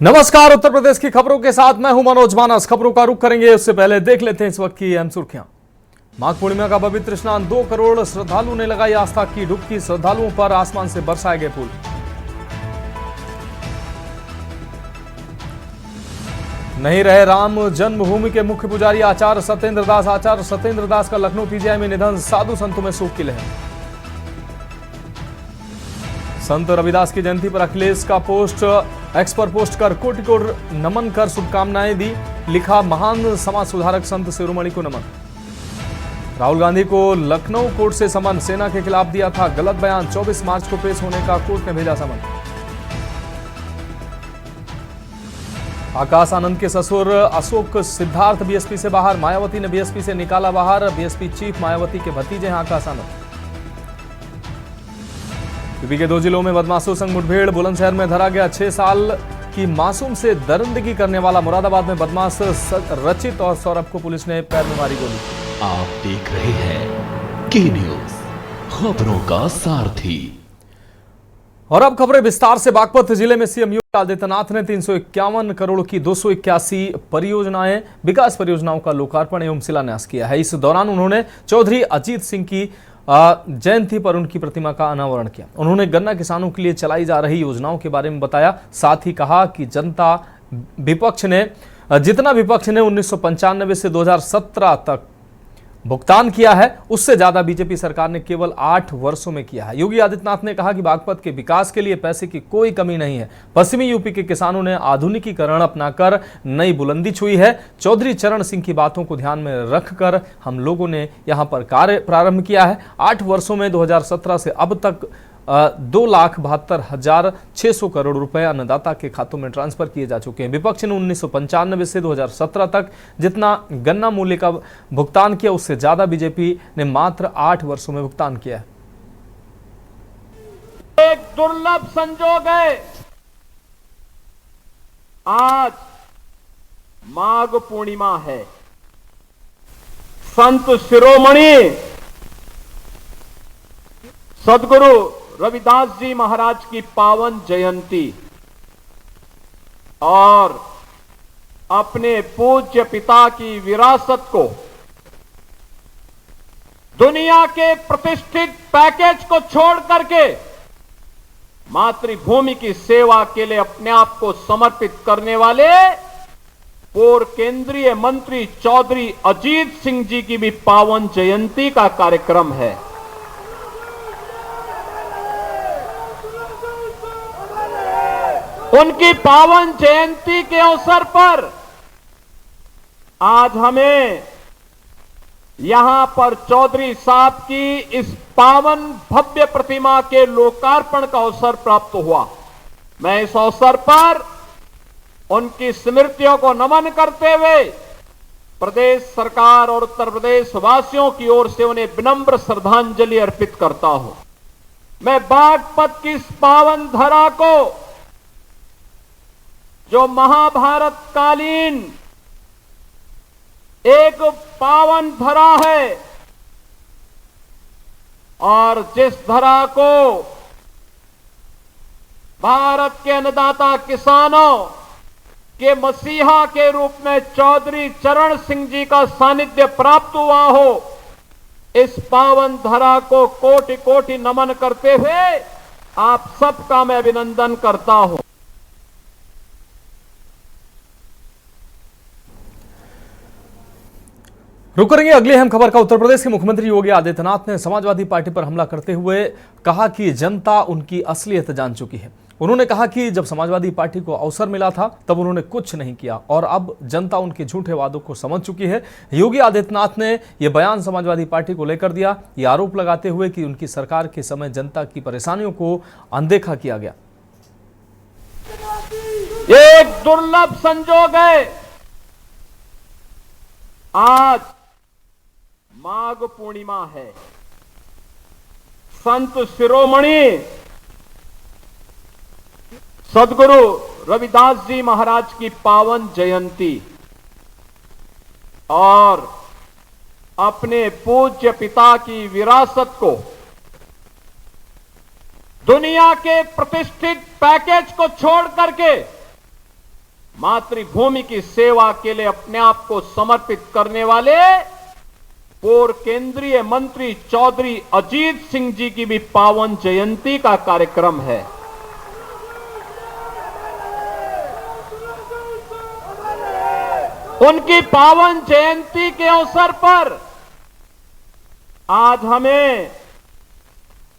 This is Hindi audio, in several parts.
नमस्कार, उत्तर प्रदेश की खबरों के साथ मैं हूं मनोज मानस। खबरों का रुख करेंगे उससे पहले देख लेते हैं इस वक्त की अहम सुर्खियां। माघ पूर्णिमा का पवित्र स्नान, 2 करोड़ श्रद्धालुओं ने लगाई आस्था की डुबकी। श्रद्धालुओं पर आसमान से बरसाए गए फूल। नहीं रहे राम जन्मभूमि के मुख्य पुजारी आचार्य सत्येंद्र दास। आचार्य सत्येंद्र दास का लखनऊ पीजीआई में निधन, साधु संतों में शोक की लहर। संत रविदास की जयंती पर अखिलेश का पोस्ट एक्स पर पोस्ट कर कोटि कोटि नमन कर शुभकामनाएं दी। लिखा, महान समाज सुधारक संत शिरोमणि को नमन। राहुल गांधी को लखनऊ कोर्ट से समन, सेना के खिलाफ दिया था गलत बयान। 24 मार्च को पेश होने का कोर्ट ने भेजा समन। आकाश आनंद के ससुर अशोक सिद्धार्थ बीएसपी से बाहर। मायावती ने बीएसपी से निकाला बाहर। बीएसपी चीफ मायावती के भतीजे हैं आकाश आनंद। यूपी के 2 जिलों में बदमाशों संग मुठभेड़। बुलंदशहर में धरा गया 6 साल की मासूम से दरिंदगी करने वाला। मुरादाबाद में बदमाश रचित और सौरभ को पुलिस ने पैर में मारी गोली। आप देख रहे हैं के न्यूज, खबरों का सारथी। और अब खबरें विस्तार से। बागपत जिले में सीएम योगी आदित्यनाथ ने 351 करोड़ की 281 परियोजनाएं, विकास परियोजनाओं का लोकार्पण एवं शिलान्यास किया है। इस दौरान उन्होंने चौधरी अजीत सिंह की जयंती पर उनकी प्रतिमा का अनावरण किया। उन्होंने गन्ना किसानों के लिए चलाई जा रही योजनाओं के बारे में बताया। साथ ही कहा कि जितना विपक्ष ने 1995 से 2017 तक भुगतान किया है, उससे ज्यादा बीजेपी सरकार ने केवल 8 वर्षों में किया है। योगी आदित्यनाथ ने कहा कि बागपत के विकास के लिए पैसे की कोई कमी नहीं है। पश्चिमी यूपी के किसानों ने आधुनिकीकरण अपनाकर नई बुलंदी छुई है। चौधरी चरण सिंह की बातों को ध्यान में रखकर हम लोगों ने यहां पर कार्य प्रारंभ किया है। 8 वर्षों में 2017 से अब तक 2,72,600 करोड़ रुपए अन्नदाता के खातों में ट्रांसफर किए जा चुके हैं। विपक्ष ने 1995 से 2017 तक जितना गन्ना मूल्य का भुगतान किया, उससे ज्यादा बीजेपी ने मात्र 8 वर्षों में भुगतान किया है। एक दुर्लभ संजोग है, आज माघ पूर्णिमा है। संत शिरोमणि सदगुरु रविदास जी महाराज की पावन जयंती और अपने पूज्य पिता की विरासत को, दुनिया के प्रतिष्ठित पैकेज को छोड़ करके मातृभूमि की सेवा के लिए अपने आप को समर्पित करने वाले पूर्व केंद्रीय मंत्री चौधरी अजीत सिंह जी की भी पावन जयंती का कार्यक्रम है। उनकी पावन जयंती के अवसर पर आज हमें यहां पर चौधरी साहब की इस पावन भव्य प्रतिमा के लोकार्पण का अवसर प्राप्त हुआ। मैं इस अवसर पर उनकी स्मृतियों को नमन करते हुए प्रदेश सरकार और उत्तर प्रदेश वासियों की ओर से उन्हें विनम्र श्रद्धांजलि अर्पित करता हूं। मैं बागपत की इस पावन धरा को, जो महाभारत कालीन एक पावन धरा है और जिस धरा को भारत के अन्नदाता किसानों के मसीहा के रूप में चौधरी चरण सिंह जी का सानिध्य प्राप्त हुआ हो, इस पावन धरा को कोटि कोटि नमन करते हुए आप सबका मैं अभिनंदन करता हूं। रुक करेंगे अगली अहम खबर का। उत्तर प्रदेश के मुख्यमंत्री योगी आदित्यनाथ ने समाजवादी पार्टी पर हमला करते हुए कहा कि जनता उनकी असलियत जान चुकी है। उन्होंने कहा कि जब समाजवादी पार्टी को अवसर मिला था तब उन्होंने कुछ नहीं किया और अब जनता उनके झूठे वादों को समझ चुकी है। योगी आदित्यनाथ ने यह बयान समाजवादी पार्टी को लेकर दिया, ये आरोप लगाते हुए कि उनकी सरकार के समय जनता की परेशानियों को अनदेखा किया गया। एक दुर्लभ संजोग है, आज माघ पूर्णिमा है। संत शिरोमणि सदगुरु रविदास जी महाराज की पावन जयंती और अपने पूज्य पिता की विरासत को, दुनिया के प्रतिष्ठित पैकेज को छोड़ करके मातृभूमि की सेवा के लिए अपने आप को समर्पित करने वाले पूर्व केंद्रीय मंत्री चौधरी अजीत सिंह जी की भी पावन जयंती का कार्यक्रम है। उनकी पावन जयंती के अवसर पर आज हमें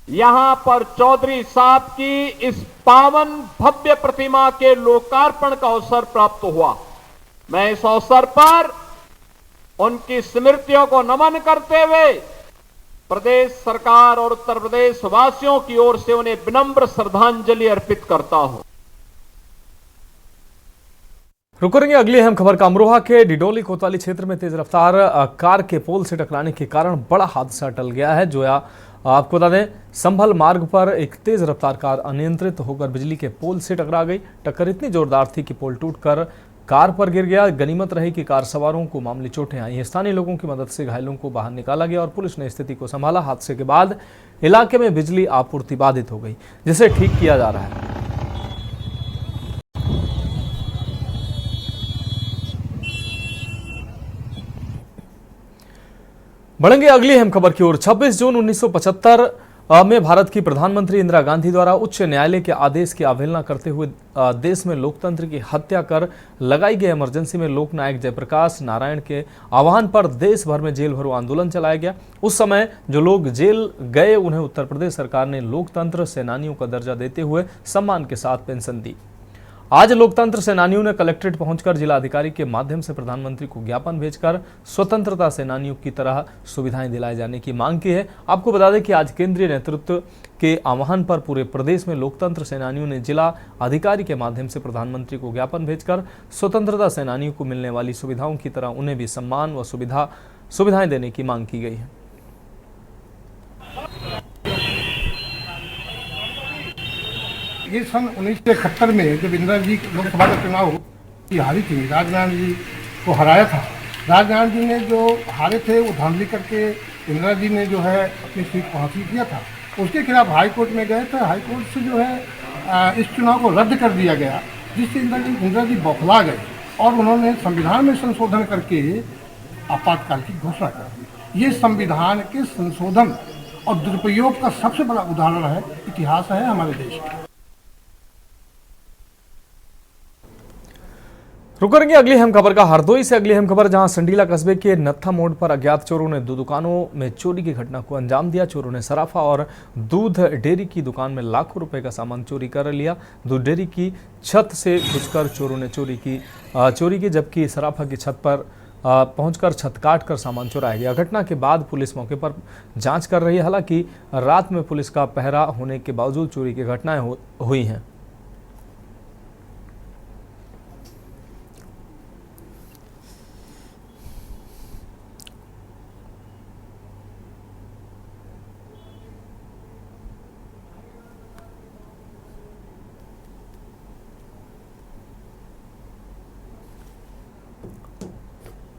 यहां पर चौधरी साहब की इस पावन भव्य प्रतिमा के लोकार्पण का अवसर प्राप्त हुआ। मैं इस अवसर पर उनकी स्मृतियों को नमन करते हुए प्रदेश सरकार और उत्तर प्रदेश वासियों की ओर से उन्हें विनम्र श्रद्धांजलि अर्पित करता हूं। रुक करेंगे अगली अहम खबर का। अमरोहा के डिडोली कोतवाली क्षेत्र में तेज रफ्तार कार के पोल से टकराने के कारण बड़ा हादसा टल गया है। जो आपको बता दें, संभल मार्ग पर एक तेज रफ्तार कार अनियंत्रित होकर बिजली के पोल से टकरा गई। टक्कर इतनी जोरदार थी कि पोल टूटकर कार पर गिर गया। गनीमत रही कि कार सवारों को मामूली चोटें आई। स्थानीय लोगों की मदद से घायलों को बाहर निकाला गया और पुलिस ने स्थिति को संभाला। हादसे के बाद इलाके में बिजली आपूर्ति बाधित हो गई, जिसे ठीक किया जा रहा है। बढ़ेंगे अगली अहम खबर की ओर। 26 जून 1975 में भारत की प्रधानमंत्री इंदिरा गांधी द्वारा उच्च न्यायालय के आदेश की अवहेलना करते हुए देश में लोकतंत्र की हत्या कर लगाई गई इमरजेंसी में लोकनायक जयप्रकाश नारायण के आह्वान पर देश भर में जेल भरो आंदोलन चलाया गया। उस समय जो लोग जेल गए उन्हें उत्तर प्रदेश सरकार ने लोकतंत्र सेनानियों का दर्जा देते हुए सम्मान के साथ पेंशन दी। आज लोकतंत्र सेनानियों ने कलेक्ट्रेट पहुंचकर जिला अधिकारी के माध्यम से प्रधानमंत्री को ज्ञापन भेजकर स्वतंत्रता सेनानियों की तरह सुविधाएं दिलाए जाने की मांग की है। आपको बता दें कि आज केंद्रीय नेतृत्व के आह्वान पर पूरे प्रदेश में लोकतंत्र सेनानियों ने जिला अधिकारी के माध्यम से प्रधानमंत्री को ज्ञापन भेजकर स्वतंत्रता सेनानियों को मिलने वाली सुविधाओं की तरह उन्हें भी सम्मान व सुविधाएं देने की मांग की गई है। ये सन 1971 में जब इंदिरा जी लोकसभा का चुनाव की हारी थी, राजनारायण जी को हराया था। राजनारायण जी ने जो हारे थे वो धांधली करके इंदिरा जी ने जो है अपनी सीट को हासिल किया था। उसके खिलाफ हाई कोर्ट में गए थे। हाई कोर्ट से जो है इस चुनाव को रद्द कर दिया गया, जिससे इंदिरा जी बौखला गए और उन्होंने संविधान में संशोधन करके आपातकाल की घोषणा कर दी। ये संविधान के संशोधन और दुरुपयोग का सबसे बड़ा उदाहरण है, इतिहास है हमारे देश का। रुक करेंगे अगली अहम खबर का। हरदोई से अगली अहम खबर, जहां संडीला कस्बे के नत्था मोड़ पर अज्ञात चोरों ने 2 दुकानों में चोरी की घटना को अंजाम दिया। चोरों ने सराफा और दूध डेयरी की दुकान में लाखों रुपए का सामान चोरी कर लिया। दूध डेयरी की छत से घुसकर चोरों ने चोरी की, जबकि सराफा की छत पर पहुंचकर छत काट कर सामान चुराया गया। घटना के बाद पुलिस मौके पर जांच कर रही है। हालांकि रात में पुलिस का पहरा होने के बावजूद चोरी की घटनाएं हुई हैं।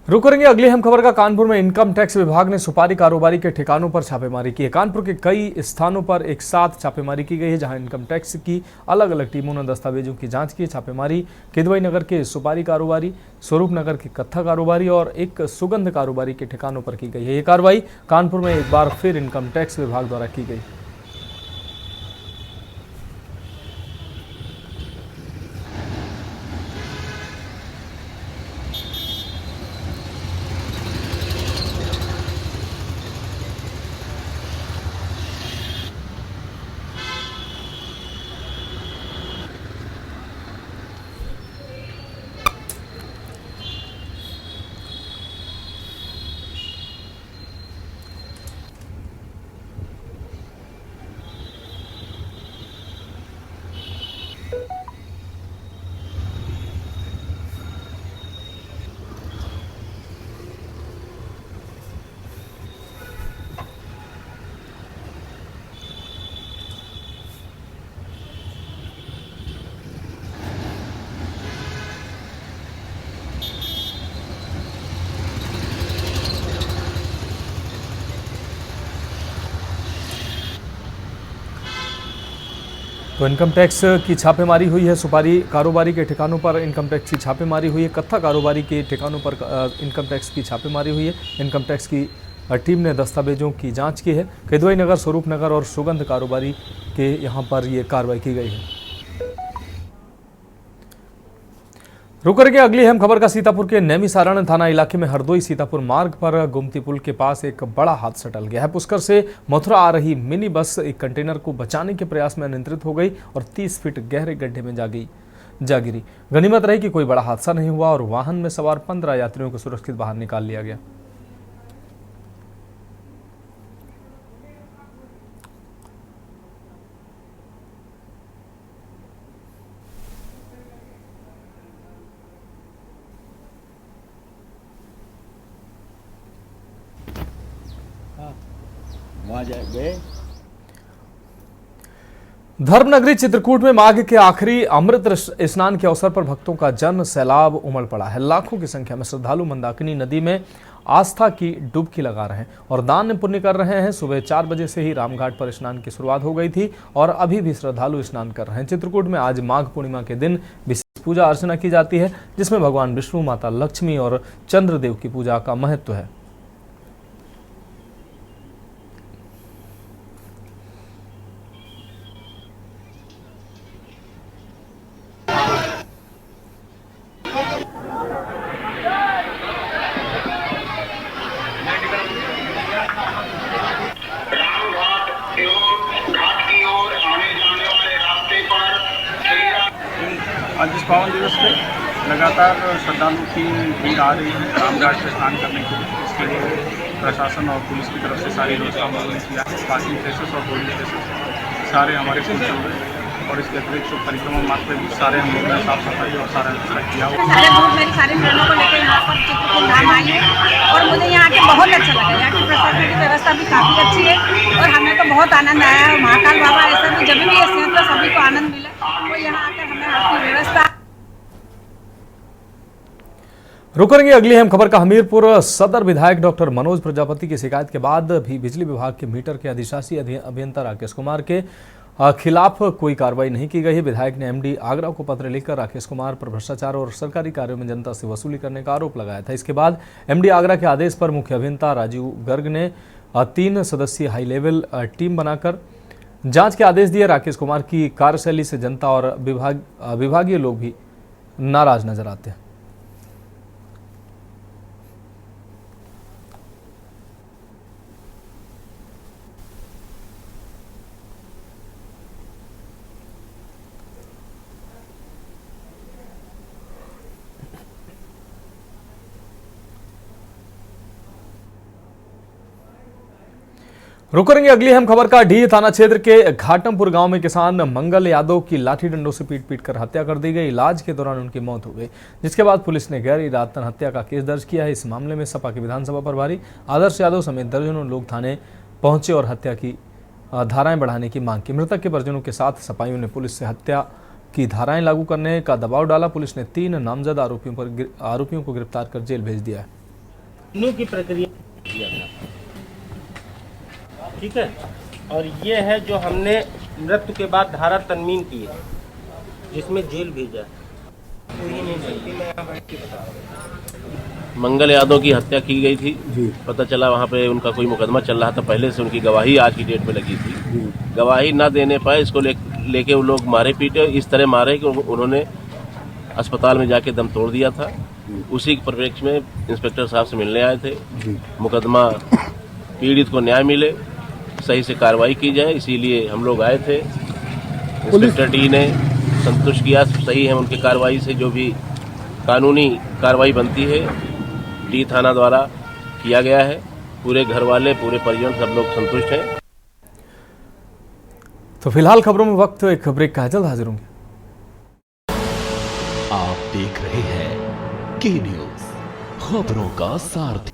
रुक करेंगे अगली अहम खबर का। कानपुर में इनकम टैक्स विभाग ने सुपारी कारोबारी के ठिकानों पर छापेमारी की है। कानपुर के कई स्थानों पर एक साथ छापेमारी की गई है, जहां इनकम टैक्स की अलग अलग टीमों ने दस्तावेजों की जांच की। छापेमारी किदवई नगर के सुपारी कारोबारी, स्वरूप नगर के कत्था कारोबारी और एक सुगंध कारोबारी के ठिकानों पर की गई है। ये कार्रवाई कानपुर में एक बार फिर इनकम टैक्स विभाग द्वारा की गई। तो इनकम टैक्स की छापेमारी हुई है, सुपारी कारोबारी के ठिकानों पर इनकम टैक्स की छापेमारी हुई है, कत्था कारोबारी के ठिकानों पर इनकम टैक्स की छापेमारी हुई है। इनकम टैक्स की टीम ने दस्तावेजों की जांच की है। किदवई नगर, स्वरूप नगर और सुगंध कारोबारी के यहाँ पर ये कार्रवाई की गई है। रुक करके अगली अहम खबर का सीतापुर के नैमिसारण थाना इलाके में हरदोई सीतापुर मार्ग पर गुमती पुल के पास एक बड़ा हादसा टल गया है। पुष्कर से मथुरा आ रही मिनी बस एक कंटेनर को बचाने के प्रयास में अनियंत्रित हो गई और 30 फीट गहरे गड्ढे में जा गिरी। गनीमत रही कि कोई बड़ा हादसा नहीं हुआ और वाहन में सवार 15 यात्रियों को सुरक्षित बाहर निकाल लिया गया। धर्मनगरी चित्रकूट में माघ के आखिरी अमृत स्नान के अवसर पर भक्तों का जन सैलाब उमड़ पड़ा है। लाखों की संख्या में श्रद्धालु मंदाकिनी नदी में आस्था की डुबकी लगा रहे हैं और दान पुण्य कर रहे हैं। सुबह 4 बजे से ही रामघाट पर स्नान की शुरुआत हो गई थी और अभी भी श्रद्धालु स्नान कर रहे हैं। चित्रकूट में आज माघ पूर्णिमा के दिन विशेष पूजा अर्चना की जाती है, जिसमें भगवान विष्णु, माता लक्ष्मी और चंद्रदेव की पूजा का महत्व है। आज इस पावन दिवस पे लगातार श्रद्धालु की भीड़ आ रही है रामघाट पे स्नान करने के लिए। इसके लिए प्रशासन और पुलिस की तरफ से सारी व्यवस्था हम लोगों ने किया है। पार्किंग प्लेसेस और होल्डिंग प्लेसेस सारे हमारे फुल चल रहे हैं और इसके अतिरिक्त जो परिक्रमा मार्ग पे भी सारे हम लोगों ने साफ सफाई और सारा व्यवस्था किया हुआ। सारे ग्रुप मेरी सारी फ्रेंडों को लेकर यहाँ पर चित्रकूट धाम आई है और मुझे यहाँ के बहुत अच्छा लगा। यहाँ की प्रशासन की व्यवस्था भी काफ़ी अच्छी है और हमें तो बहुत आनंद आया है। महाकाल बाबा ऐसे भी जब भी ऐसे हैं तो सभी को आनंद मिला और यहाँ आकर हमें आपकी व्यवस्था। रुकेंगे अगली अहम खबर का। हमीरपुर सदर विधायक डॉक्टर मनोज प्रजापति की शिकायत के बाद भी बिजली विभाग के मीटर के अधिशासी अभियंता राकेश कुमार के खिलाफ कोई कार्रवाई नहीं की गई है। विधायक ने एमडी आगरा को पत्र लिखकर राकेश कुमार पर भ्रष्टाचार और सरकारी कार्यों में जनता से वसूली करने का आरोप लगाया था। इसके बाद एमडी आगरा के आदेश पर मुख्य अभियंता राजीव गर्ग ने 3 सदस्यीय हाई लेवल टीम बनाकर जांच के आदेश दिए। राकेश कुमार की कार्यशैली से जनता और विभागीय लोग भी नाराज नजर आते हैं। रुक करेंगे अगली अहम खबर का। डी थाना क्षेत्र के घाटमपुर गांव में किसान मंगल यादव की लाठी डंडों से पीट कर हत्या कर दी गई। इलाज के दौरान उनकी मौत हो गई, जिसके बाद पुलिस ने गैर इरादतन हत्या का केस दर्ज किया है। इस मामले में सपा के विधानसभा प्रभारी आदर्श यादव समेत दर्जनों लोग थाने पहुंचे और हत्या की धाराएं बढ़ाने की मांग की। मृतक के परिजनों के साथ सपाइयों ने पुलिस से हत्या की धाराएं लागू करने का दबाव डाला। पुलिस ने 3 नामजद आरोपियों को गिरफ्तार कर जेल भेज दिया है। की प्रक्रिया ठीक है, और ये है जो हमने मृत्यु के बाद धारा तनमीन की है, जिसमें जेल भेजा। कोई नहीं सकती, मैं यहाँ बैठ के बता रहा हूँ। मंगल यादव की हत्या की गई थी जी। पता चला वहाँ पे उनका कोई मुकदमा चल रहा था, पहले से उनकी गवाही आज की डेट में लगी थी। गवाही ना देने पाए, इसको लेके वो लोग मारे पीटे, इस तरह मारे कि उन्होंने अस्पताल में जाके दम तोड़ दिया था। उसी के परिप्रेक्ष्य में इंस्पेक्टर साहब से मिलने आए थे। मुकदमा पीड़ित को न्याय मिले, सही से कार्रवाई की जाए, इसीलिए हम लोग आए थे। इंस्पेक्टर डी ने संतुष्ट किया, सही है उनकी कार्रवाई से, जो भी कानूनी कार्रवाई बनती है डी थाना द्वारा किया गया है। पूरे घर वाले, पूरे परिजन सब लोग संतुष्ट हैं। तो फिलहाल खबरों में वक्त एक ब्रेक का है, जल्द हाजिर होंगे। आप देख रहे हैं के न्यूज, खबरों का सारथी।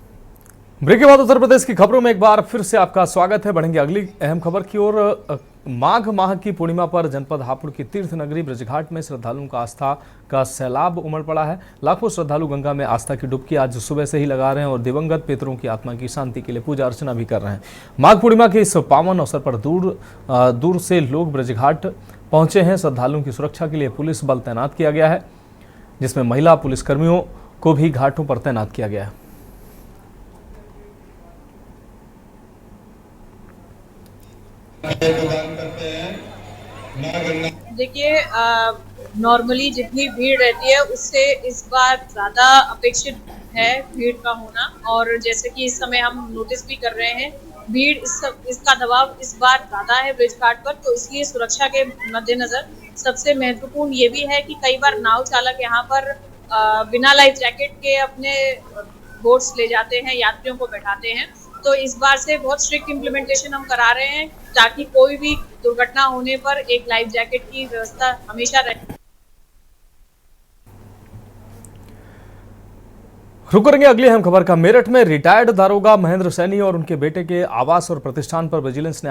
ब्रेक के बाद उत्तर प्रदेश की खबरों में एक बार फिर से आपका स्वागत है। बढ़ेंगे अगली अहम खबर की ओर। माघ माह की पूर्णिमा पर जनपद हापुड़ की तीर्थ नगरी ब्रजघाट में श्रद्धालुओं का आस्था का सैलाब उमड़ पड़ा है। लाखों श्रद्धालु गंगा में आस्था की डुबकी आज सुबह से ही लगा रहे हैं और दिवंगत पितरों की आत्मा की शांति के लिए पूजा अर्चना भी कर रहे हैं। माघ पूर्णिमा के इस पावन अवसर पर दूर से लोग ब्रजघाट पहुंचे हैं। श्रद्धालुओं की सुरक्षा के लिए पुलिस बल तैनात किया गया है, जिसमें महिला पुलिसकर्मियों को भी घाटों पर तैनात किया गया है। देखिए, नॉर्मली जितनी भीड़ रहती है उससे इस बार ज़्यादा अपेक्षित है भीड़ का होना, और जैसे कि इस समय हम नोटिस भी कर रहे हैं भीड़ इसका दबाव इस बार ज़्यादा है ब्रिज घाट पर, तो इसलिए सुरक्षा के मद्देनज़र सबसे महत्वपूर्ण ये भी है कि कई बार नाव चालक यहाँ पर बिना लाइफ जैकेट के अपने बोट्स ले जाते हैं, यात्रियों को बैठाते हैं। तो इस बार से बहुत स्ट्रिक्ट इम्प्लीमेंटेशन हम करा रहे हैं ताकि कोई भी दुर्घटना होने पर एक लाइफ जैकेट की व्यवस्था हमेशा रहे। रुक करेंगे अगली अहम खबर का। मेरठ में रिटायर्ड दारोगा महेंद्र सैनी और उनके बेटे के आवास और प्रतिष्ठान पर विजिलेंस ने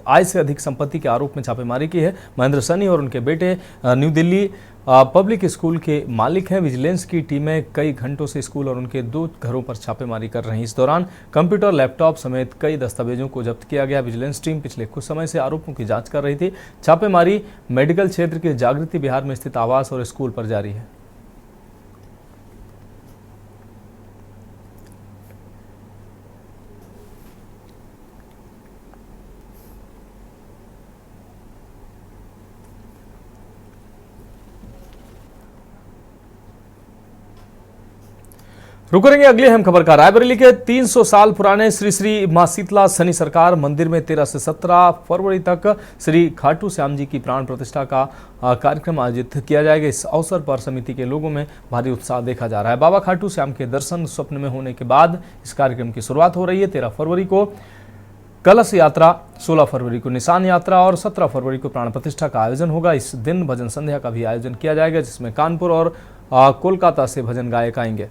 आय से अधिक संपत्ति के आरोप में छापेमारी की है। महेंद्र सैनी और उनके बेटे न्यू दिल्ली पब्लिक स्कूल के मालिक हैं। विजिलेंस की टीमें कई घंटों से स्कूल और उनके 2 घरों पर छापेमारी कर रही हैं। इस दौरान कंप्यूटर, लैपटॉप समेत कई दस्तावेजों को जब्त किया गया। विजिलेंस टीम पिछले कुछ समय से आरोपों की जांच कर रही थी। छापेमारी मेडिकल क्षेत्र के जागृति विहार में स्थित आवास और स्कूल पर जारी है। रुक करेंगे अगली अहम खबर का। रायबरेली के 300 साल पुराने श्री श्री मां शीतला शनि सरकार मंदिर में 13 से 17 फरवरी तक श्री खाटू श्याम जी की प्राण प्रतिष्ठा का कार्यक्रम आयोजित किया जाएगा। इस अवसर पर समिति के लोगों में भारी उत्साह देखा जा रहा है। बाबा खाटू श्याम के दर्शन स्वप्न में होने के बाद इस कार्यक्रम की शुरुआत हो रही है। 13 फरवरी को कलश यात्रा, 16 फरवरी को निशान यात्रा और 17 फरवरी को प्राण प्रतिष्ठा का आयोजन होगा। इस दिन भजन संध्या का भी आयोजन किया जाएगा, जिसमें कानपुर और कोलकाता से भजन गायक आएंगे।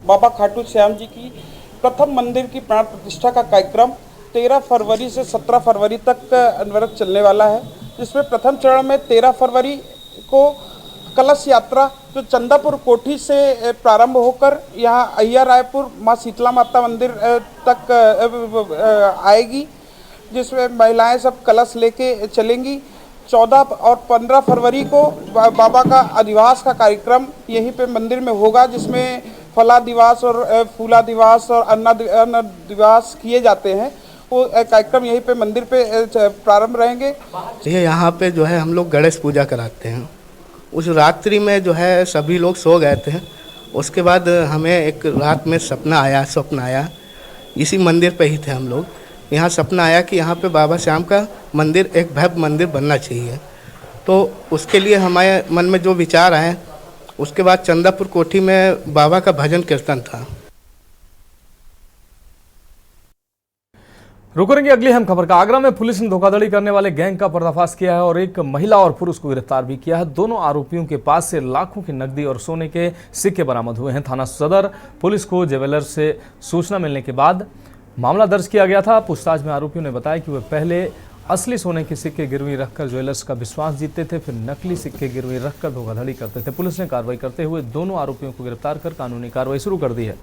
बाबा खाटू श्याम जी की प्रथम मंदिर की प्राण प्रतिष्ठा का कार्यक्रम 13 फरवरी से 17 फरवरी तक अनवरत चलने वाला है, जिसमें प्रथम चरण में 13 फरवरी को कलश यात्रा जो चंदापुर कोठी से प्रारंभ होकर यहाँ अय्या रायपुर माँ शीतला माता मंदिर तक आएगी, जिसमें महिलाएं सब कलश लेके चलेंगी। 14 और 15 फरवरी को बाबा का अधिवास का कार्यक्रम यहीं पे मंदिर में होगा, जिसमें फलादिवास और फूलादिवास और अन्नदिवास किए जाते हैं। वो कार्यक्रम यहीं पे मंदिर पे प्रारंभ रहेंगे। ये यहाँ पे जो है हम लोग गणेश पूजा कराते हैं। उस रात्रि में जो है सभी लोग सो गए थे। उसके बाद हमें एक रात में स्वप्न आया, इसी मंदिर पे ही थे हम लोग। यहाँ सपना आया कि यहाँ पे बाबा श्याम का मंदिर एक भव्य मंदिर बनना चाहिए। तो उसके लिए हमारे मन में जो विचार आए, उसके बाद चंदापुर कोठी में बाबा का भजन कीर्तन था। रुकेंगे अगली अहम खबर का। आगरा में पुलिस ने धोखाधड़ी करने वाले गैंग का पर्दाफाश किया है और एक महिला और पुरुष को गिरफ्तार भी किया है। दोनों आरोपियों के पास से लाखों की नकदी और सोने के सिक्के बरामद हुए हैं। थाना सदर पुलिस को ज्वेलर्स से सूचना मिलने के बाद मामला दर्ज किया गया था। पूछताछ में आरोपियों ने बताया कि वे पहले असली सोने के सिक्के गिरवी रखकर ज्वेलर्स का विश्वास जीतते थे, फिर नकली सिक्के गिरवी रखकर धोखाधड़ी करते थे। पुलिस ने कार्रवाई करते हुए दोनों आरोपियों को गिरफ्तार कर कानूनी कार्रवाई शुरू कर दी है।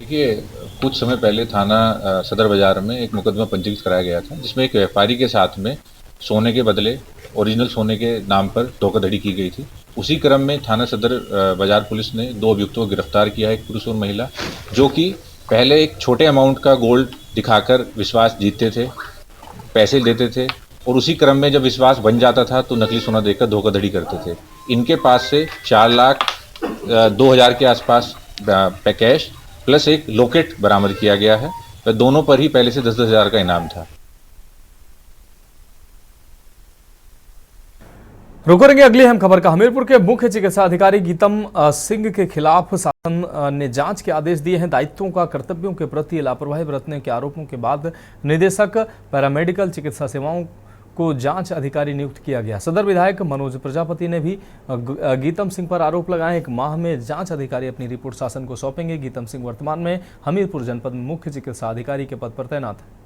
देखिए, कुछ समय पहले थाना सदर बाजार में एक मुकदमा पंजीकृत कराया गया था, जिसमें एक व्यापारी के साथ में सोने के बदले ओरिजिनल सोने के नाम पर धोखाधड़ी की गई थी। उसी क्रम में थाना सदर बाजार पुलिस ने 2 अभियुक्तों को गिरफ्तार किया है, एक पुरुष और महिला, जो कि पहले एक छोटे अमाउंट का गोल्ड दिखाकर विश्वास जीतते थे, पैसे देते थे, और उसी क्रम में जब विश्वास बन जाता था तो नकली सोना देकर धोखाधड़ी करते थे। इनके पास से 4,02,000 के आसपास कैश प्लस एक लॉकेट बरामद किया गया है। तो दोनों पर ही पहले से 10,000 का इनाम था। रुकेंगे अगली अहम खबर का। हमीरपुर के मुख्य चिकित्सा अधिकारी गीतम सिंह के खिलाफ शासन ने जांच के आदेश दिए हैं। दायित्वों का कर्तव्यों के प्रति लापरवाही बरतने के आरोपों के बाद निदेशक पैरामेडिकल चिकित्सा सेवाओं को जांच अधिकारी नियुक्त किया गया। सदर विधायक मनोज प्रजापति ने भी गीतम सिंह पर आरोप लगाए। 1 माह में जांच अधिकारी अपनी रिपोर्ट शासन को सौंपेंगे। गीतम सिंह वर्तमान में हमीरपुर जनपद में मुख्य चिकित्सा अधिकारी के पद पर तैनात है।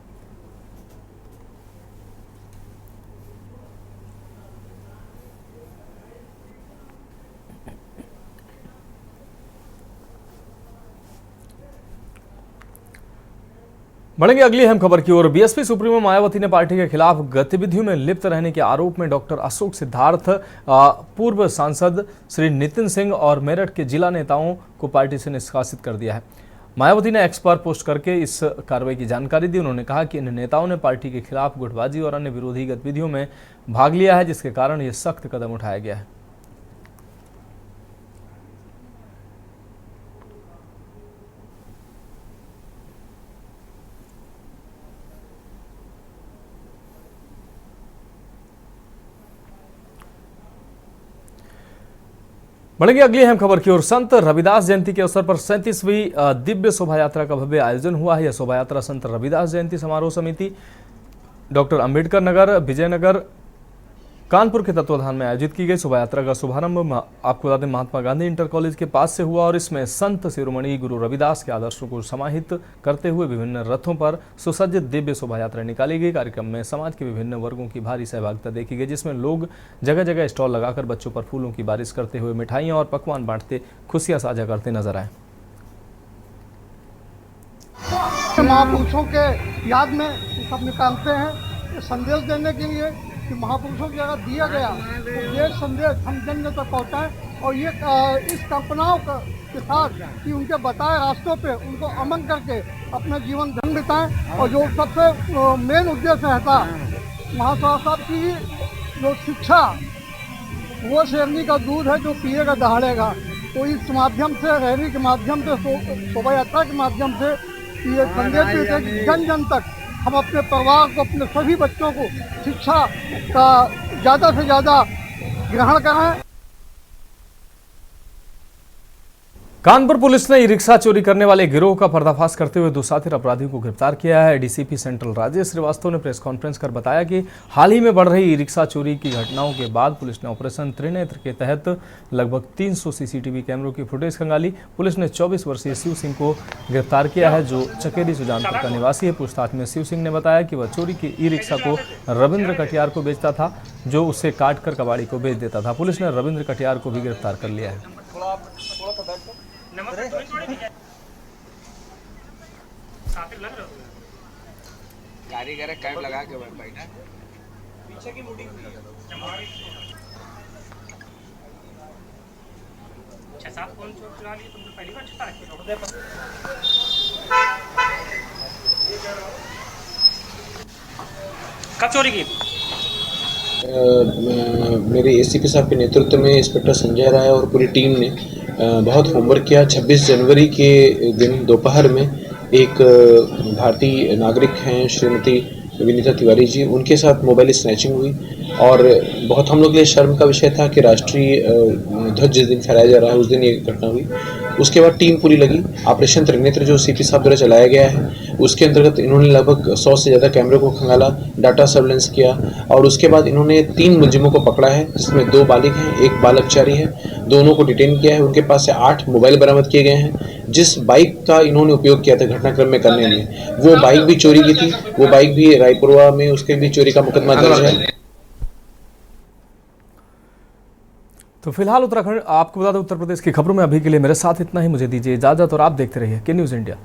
बढ़ेंगे अगली अहम खबर की ओर। बीएसपी सुप्रीमो मायावती ने पार्टी के खिलाफ गतिविधियों में लिप्त रहने के आरोप में डॉक्टर अशोक सिद्धार्थ, पूर्व सांसद श्री नितिन सिंह और मेरठ के जिला नेताओं को पार्टी से निष्कासित कर दिया है। मायावती ने एक्स पर पोस्ट करके इस कार्रवाई की जानकारी दी। उन्होंने कहा कि इन नेताओं ने पार्टी के खिलाफ गुटबाजी और अन्य विरोधी गतिविधियों में भाग लिया है, जिसके कारण ये सख्त कदम उठाया गया है। बढ़ेंगे अगली अहम खबर की ओर। संत रविदास जयंती के अवसर पर 37वीं दिव्य शोभा यात्रा का भव्य आयोजन हुआ है। यह शोभा यात्रा संत रविदास जयंती समारोह समिति, डॉक्टर अंबेडकर नगर, विजयनगर, कानपुर के तत्वाधान में आयोजित की गई। शोभा यात्रा का शुभारंभ आपको बता दें महात्मा गांधी इंटर कॉलेज के पास से हुआ और इसमें संत शिरोमणि गुरु रविदास के आदर्शों को समाहित करते हुए विभिन्न रथों पर सुसज्जित दिव्य शोभा यात्रा निकाली गई। कार्यक्रम में समाज के विभिन्न वर्गों की भारी सहभागिता देखी गई, जिसमें लोग जगह जगह स्टॉल लगाकर बच्चों पर फूलों की बारिश करते हुए मिठाइयां और पकवान बांटते खुशियां साझा करते नजर आए। महापुरुषों के याद में सब निकालते हैं संदेश देने के लिए कि महापुरुषों के अगर दिया गया तो ये संदेश हम जन तक पहुँचाएं और ये इस कल्पनाओं के साथ कि उनके बताए रास्तों पे उनको अमन करके अपना जीवन धन बिताएं। और जो सबसे मेन उद्देश्य रहता महासभा साहब की जो शिक्षा, वो शेरनी का दूध है जो पिएगा दहाड़ेगा। तो इस माध्यम से, रैली के माध्यम से, शोभा यात्रा के माध्यम से ये संदेश देते हैं कि जन जन तक हम अपने परिवार को, अपने सभी बच्चों को शिक्षा का ज़्यादा से ज़्यादा ग्रहण करें। कानपुर पुलिस ने ई रिक्शा चोरी करने वाले गिरोह का पर्दाफाश करते हुए 2 शातिर अपराधियों को गिरफ्तार किया है। डीसीपी सेंट्रल राजेश श्रीवास्तव ने प्रेस कॉन्फ्रेंस कर बताया कि हाल ही में बढ़ रही ई रिक्शा चोरी की घटनाओं के बाद पुलिस ने ऑपरेशन त्रिनेत्र के तहत लगभग 300 सीसीटीवी कैमरों की फुटेज खंगाली। पुलिस ने 24 वर्षीय शिव सिंह को गिरफ्तार किया है, जो चकेरी सुजानपुर का निवासी है। पूछताछ में शिव सिंह ने बताया कि वह चोरी की ई रिक्शा को रविंद्र कटियार को बेचता था, जो उसे काटकर कबाड़ी को बेच देता था। पुलिस ने रविंद्र कटियार को भी गिरफ्तार कर लिया है। कारीगर कैप लगा के बैठा पीछे की मुड़ी हुई है। 6-7 फोन चुरा लिए तुमने पहली बार छुपा रखे कब चोरी की? मेरे एसीपी साहब के नेतृत्व में इंस्पेक्टर संजय राय और पूरी टीम ने बहुत होमवर्क किया। 26 जनवरी के दिन दोपहर में एक भारतीय नागरिक हैं श्रीमती विनीता तिवारी जी, उनके साथ मोबाइल स्नैचिंग हुई और बहुत हम लोग के लिए शर्म का विषय था कि राष्ट्रीय ध्वज जिस दिन फहराया जा रहा है उस दिन ये घटना हुई। उसके बाद टीम पूरी लगी। ऑपरेशन त्रिनेत्र जो सीपी साहब द्वारा चलाया गया है उसके अंतर्गत इन्होंने लगभग 100 से ज़्यादा कैमरों को खंगाला, डाटा सर्वेलेंस किया और उसके बाद इन्होंने 3 मुलजिमों को पकड़ा है, जिसमें 2 बालिग हैं, 1 बालकचारी है। दोनों को डिटेन किया है। उनके पास से 8 मोबाइल बरामद किए गए हैं। जिस बाइक का इन्होंने उपयोग किया था घटनाक्रम में करने में, वो बाइक भी चोरी की थी। वो बाइक भी रायपुरवा में उसके भी चोरी का मुकदमा दर्ज है। तो फिलहाल उत्तराखंड, आपको बता दें उत्तर प्रदेश की खबरों में अभी के लिए मेरे साथ इतना ही। मुझे दीजिए इजाजत और आप देखते रहिए के न्यूज़ इंडिया।